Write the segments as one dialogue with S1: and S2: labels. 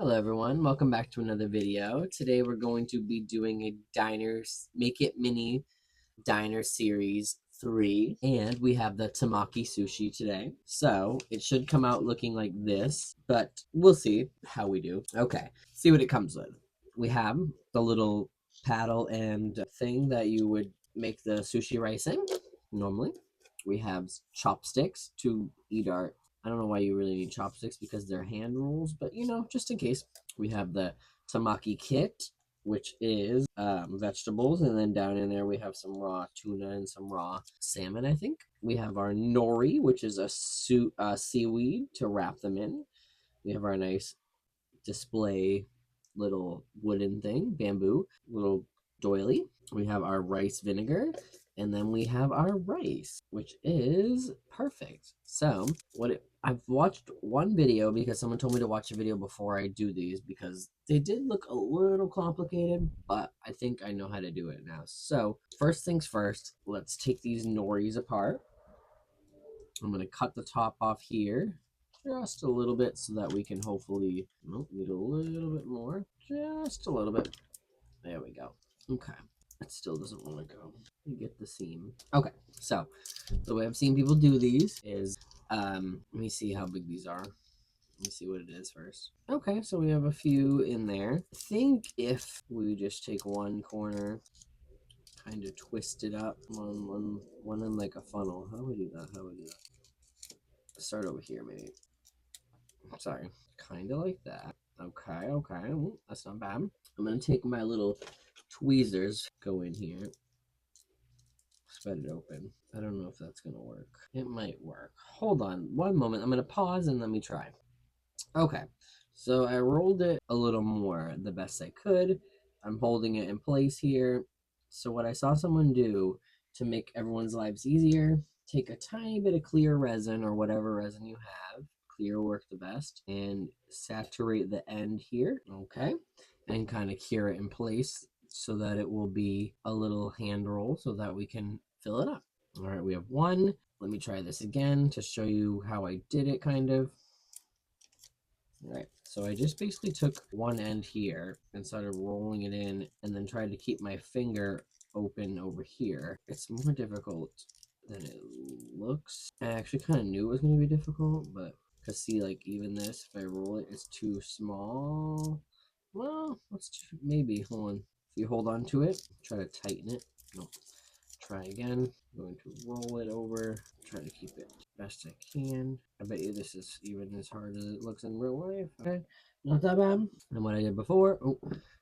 S1: Hello everyone, welcome back to another video. Today we're going to be doing a Make It Mini Diner Series 3, and we have the Temaki Sushi today. So it should come out looking like this, but we'll see how we do. Okay, see what it comes with. We have the little paddle and thing that you would make the sushi rice in normally. We have chopsticks to eat our, I don't know why you really need chopsticks because they're hand rolls, but just in case. We have the Temaki kit, which is vegetables, and then down in there we have some raw tuna and some raw salmon, I think. We have our nori, which is a seaweed to wrap them in. We have our nice display little wooden thing, bamboo, little doily. We have our rice vinegar, and then we have our rice, which is perfect. So I've watched one video because someone told me to watch a video before I do these because they did look a little complicated, but I think I know how to do it now. So first things first, let's take these noris apart. I'm going to cut the top off here just a little bit so that we can hopefully, need a little bit more, just a little bit. There we go. Okay. It still doesn't want to go. You get the seam. Okay, so the way I've seen people do these is, let me see how big these are. Let me see what it is first. Okay, so we have a few in there. I think if we just take one corner, kind of twist it up, one in like a funnel. How do we do that? Start over here, maybe. Sorry, kind of like that. Okay. Ooh, that's not bad. I'm gonna take my little tweezers, go in here, spread it open. I don't know if that's gonna work. It might work. Hold on one moment. I'm gonna pause and let me try. Okay, so I rolled it a little more the best I could. I'm holding it in place here. So what I saw someone do to make everyone's lives easier, take a tiny bit of clear resin or whatever resin you have. Clear work the best, and saturate the end here. Okay, and kind of cure it in place so that it will be a little hand roll so that we can fill it up. All right, we have one. Let me try this again to show you how I did it, kind of. All right, so I just basically took one end here and started rolling it in and then tried to keep my finger open over here. It's more difficult than it looks. I actually kind of knew it was going to be difficult, but because see, like even this, if I roll it, it's too small. Well, maybe, hold on. If you hold on to it, try to tighten it. Nope. Try again. I'm going to roll it over, try to keep it best I can. I bet you this is even as hard as it looks in real life. Okay, not that bad. And what I did before,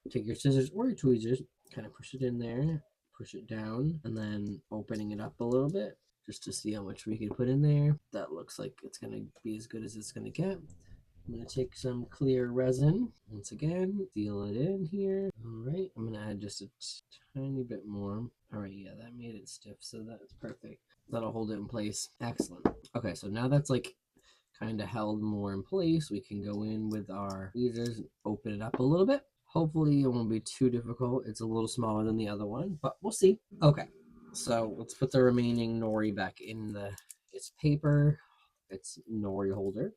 S1: take your scissors or your tweezers, kind of push it in there, push it down, and then opening it up a little bit just to see how much we can put in there. That looks like it's going to be as good as it's going to get. I'm going to take some clear resin, once again, seal it in here. All right, I'm going to add just a tiny bit more. All right, yeah, that made it stiff, so that's perfect. That'll hold it in place. Excellent. Okay, so now that's like kind of held more in place, we can go in with our tweezers and open it up a little bit. Hopefully it won't be too difficult. It's a little smaller than the other one, but we'll see. Okay, so let's put the remaining nori back in its paper, its nori holder.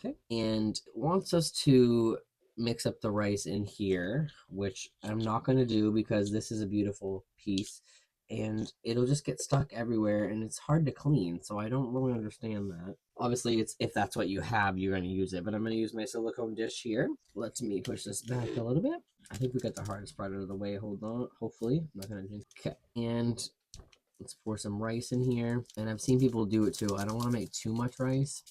S1: Okay, and it wants us to mix up the rice in here, which I'm not going to do because this is a beautiful piece and it'll just get stuck everywhere and it's hard to clean, so I don't really understand that. Obviously, it's if that's what you have, you're going to use it, but I'm going to use my silicone dish here. Let me push this back a little bit. I think we got the hardest part out of the way. Hold on, hopefully. I'm not going to jinx. Okay, and let's pour some rice in here, and I've seen people do it too. I don't want to make too much rice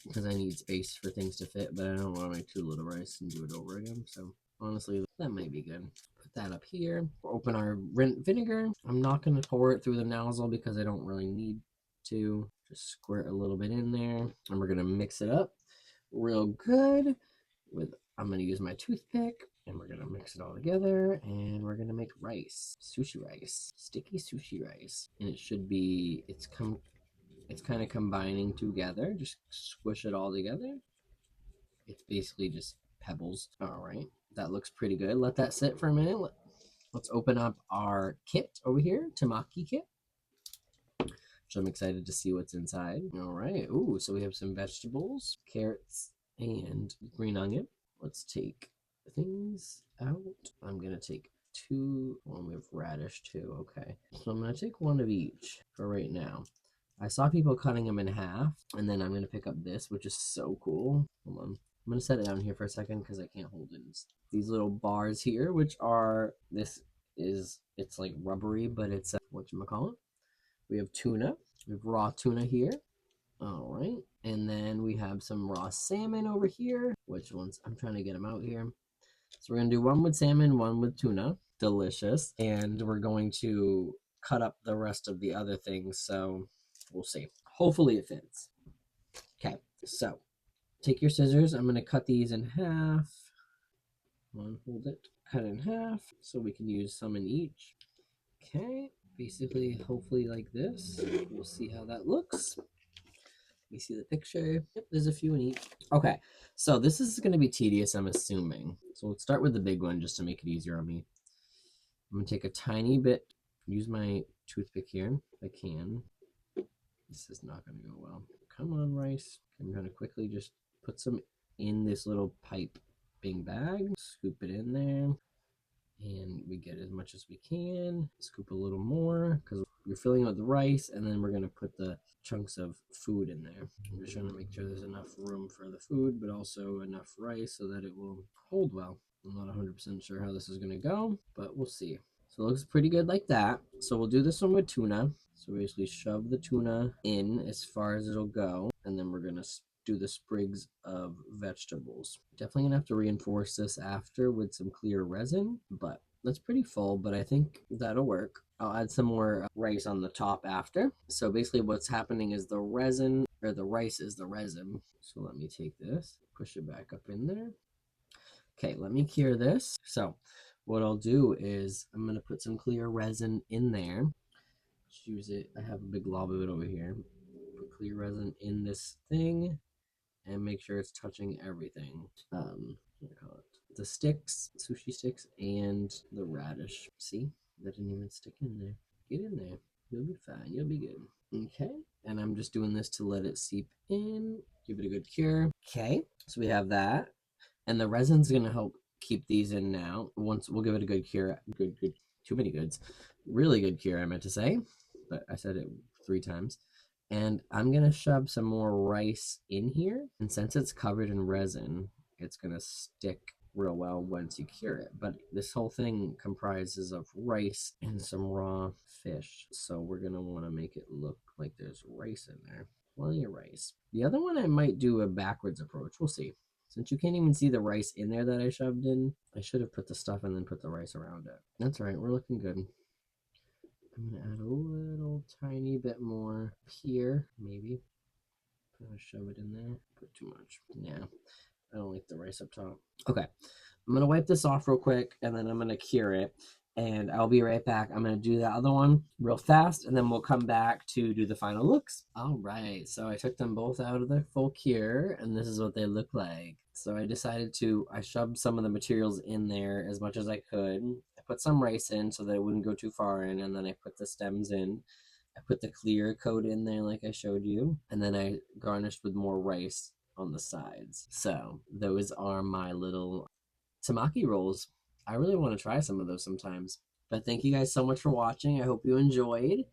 S1: because I need space for things to fit, but I don't want to make too little rice and do it over again. So honestly, that might be good. Put that up here. We'll open our vinegar. I'm not going to pour it through the nozzle because I don't really need to. Just squirt a little bit in there, and we're going to mix it up real good. I'm going to use my toothpick, and we're going to mix it all together, and we're going to make rice, sushi rice, sticky sushi rice, and it should be, it's kind of combining together. Just squish it all together. It's basically just pebbles. All right, that looks pretty good. Let that sit for a minute. Let's open up our kit over here, Temaki kit. So I'm excited to see what's inside. All right. Ooh, so we have some vegetables, carrots, and green onion. Let's take things out. I'm gonna take two. One with radish too. Okay, so I'm gonna take one of each for right now. I saw people cutting them in half, and then I'm gonna pick up this, which is so cool. Hold on, I'm gonna set it down here for a second because I can't hold it. These little bars here, which are it's like rubbery, but it's whatchamacallit. We have tuna. We have raw tuna here. All right, and then we have some raw salmon over here. Which ones? I'm trying to get them out here. So we're gonna do one with salmon, one with tuna. Delicious. And we're going to cut up the rest of the other things. So we'll see. Hopefully it fits. Okay, so take your scissors. I'm gonna cut these in half. One, hold it. Cut in half so we can use some in each. Okay, basically, hopefully like this. We'll see how that looks. You see the picture? Yep, there's a few in each. Okay, so this is going to be tedious, I'm assuming. So let's start with the big one just to make it easier on me. I'm going to take a tiny bit, use my toothpick here if I can. This is not going to go well. Come on, rice. I'm going to quickly just put some in this little piping bag. Scoop it in there. And we get as much as we can. Scoop a little more because we're filling it with rice, and then we're going to put the chunks of food in there. I'm just trying to make sure there's enough room for the food, but also enough rice so that it will hold well. I'm not 100% sure how this is going to go, but we'll see. So it looks pretty good like that. So we'll do this one with tuna. So basically shove the tuna in as far as it'll go, and then we're going to do the sprigs of vegetables. Definitely gonna have to reinforce this after with some clear resin, but that's pretty full, but I think that'll work. I'll add some more rice on the top after. So basically what's happening is the resin, or the rice is the resin. So let me take this, push it back up in there. Okay, let me cure this. So what I'll do is I'm gonna put some clear resin in there. Just use it, I have a big glob of it over here. Put clear resin in this thing and make sure it's touching everything. What do I call it? The sticks, sushi sticks, and the radish. See? That didn't even stick in there. Get in there. You'll be fine. You'll be good. Okay. And I'm just doing this to let it seep in. Give it a good cure. Okay. So we have that. And the resin's going to help keep these in now. Once we'll give it a good cure. Good. Too many goods. Really good cure, I meant to say. But I said it 3 times. And I'm going to shove some more rice in here. And since it's covered in resin, it's going to stick real well once you cure it. But this whole thing comprises of rice and some raw fish. So we're going to want to make it look like there's rice in there. Plenty of rice. The other one I might do a backwards approach. We'll see. Since you can't even see the rice in there that I shoved in, I should have put the stuff and then put the rice around it. That's all right. We're looking good. I'm going to add a little tiny bit more here, maybe. I'm going to shove it in there. Put too much. Yeah, I don't like the rice up top. Okay, I'm going to wipe this off real quick, and then I'm going to cure it. And I'll be right back. I'm going to do the other one real fast, and then we'll come back to do the final looks. All right, so I took them both out of the full cure, and this is what they look like. So I shoved some of the materials in there as much as I could. I put some rice in so that it wouldn't go too far in, and then I put the stems in. I put the clear coat in there like I showed you, and then I garnished with more rice on the sides. So those are my little temaki rolls. I really want to try some of those sometimes. But thank you guys so much for watching. I hope you enjoyed.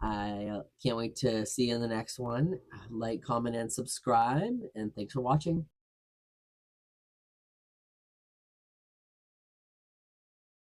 S1: I can't wait to see you in the next one. Like, comment, and subscribe. And thanks for watching.